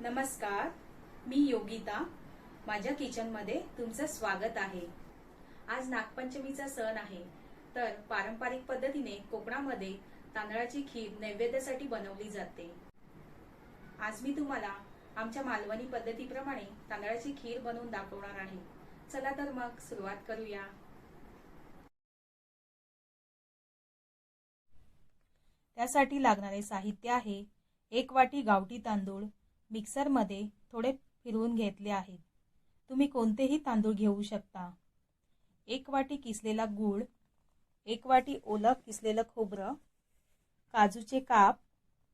नमस्कार, मी योगिता. माझ्या किचनमध्ये तुमचं स्वागत आहे. आज नागपंचमीचा सण आहे, तर पारंपरिक पद्धतीने कोकणामध्ये तांदळाची खीर नैवेद्यासाठी बनवली जाते. आज मी तुम्हाला आमच्या मालवणी पद्धतीप्रमाणे तांदळाची खीर बनवून दाखवणार आहे. चला तर मग सुरुवात करूया. त्यासाठी लागणारे साहित्य आहे: 1 वाटी गावठी तांदूळ मिक्सरमध्ये थोडे फिरवून घेतले आहेत. तुम्ही कोणतेही तांदूळ घेऊ शकता. 1 वाटी किसलेला गूळ, 1 वाटी ओलं किसलेलं खोबरं, काजूचे काप,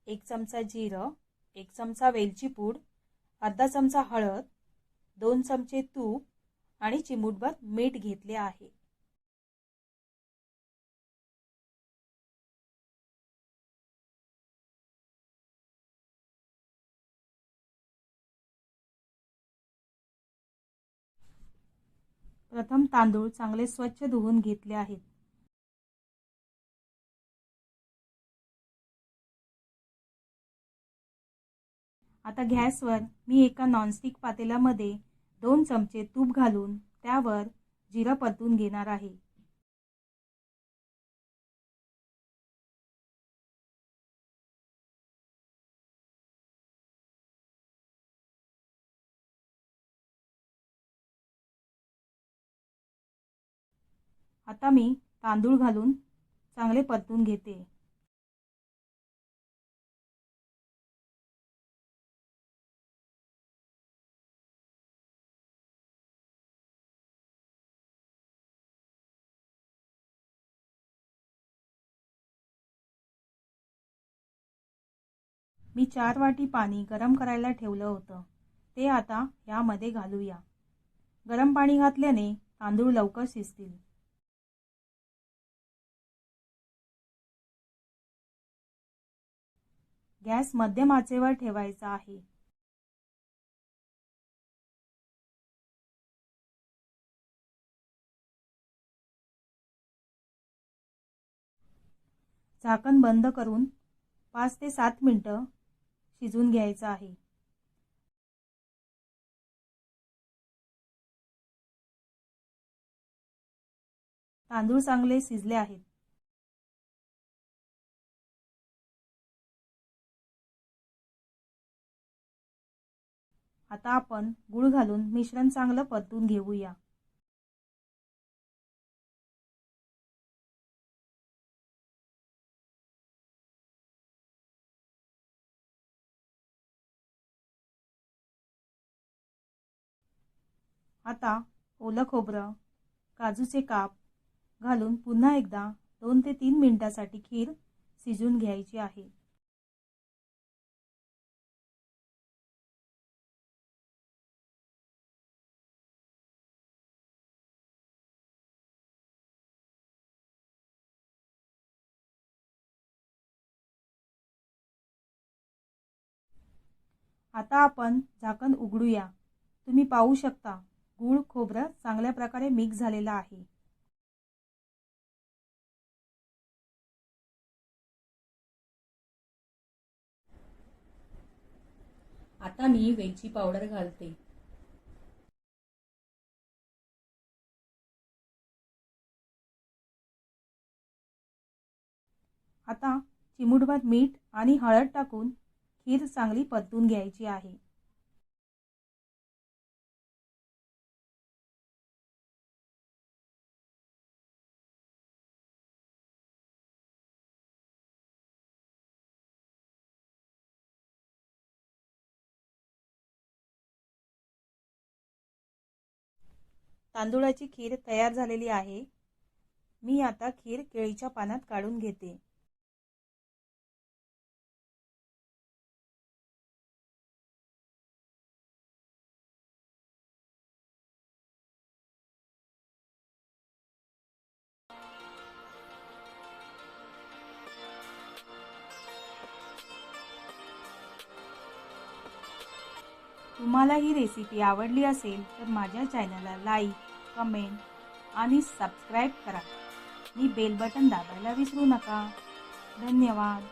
1 चमचा जिरं, 1 चमचा वेलची पूड, अर्धा चमचा हळद, 2 चमचे तूप आणि चिमूटभर मीठ घेतले आहे. प्रथम तांदूळ चांगले स्वच्छ धुवून घेतले आहेत. आता गॅसवर मी एका नॉनस्टिक पातेल्यामध्ये 2 चमचे तूप घालून त्यावर जिरं परतून घेणार आहे. आता मी तांदूळ घालून चांगले परतून घेते. मी 4 वाटी पाणी गरम करायला ठेवलं होतं, ते आता यामध्ये घालूया. गरम पाणी घातल्याने तांदूळ लवकर शिजतील. गॅस मध्यम आचेवर ठेवायचा आहे. झाकण बंद करून 5 ते 7 मिनिटं शिजवून घ्यायचं आहे. तांदूळ चांगले शिजले आहेत. आता आपण गूळ घालून मिश्रण चांगलं परतून घेऊया. आता ओलं खोबरं, काजूचे काप घालून पुन्हा एकदा 2 ते 3 मिनिटांसाठी खीर शिजवून घ्यायची आहे. आता आपण झाकण उघडूया. तुम्ही पाहू शकता गूळ खोबरं चांगल्या प्रकारे मिक्स झालेलं आहे. आता मी वेलची पावडर घालते. आता चिमूटभर मीठ आणि हळद टाकून खीर चांगली परतून घ्यायची आहे. तांदूळाची खीर तयार झालेली आहे. मी आता खीर केळीच्या पानात काढून घेते. तुम्हाला ही रेसिपी आवडली असेल तर माझ्या चॅनलला लाईक, कमेंट आणि सबस्क्राईब करा. आणि बेल बटन दाबायला विसरू नका. धन्यवाद.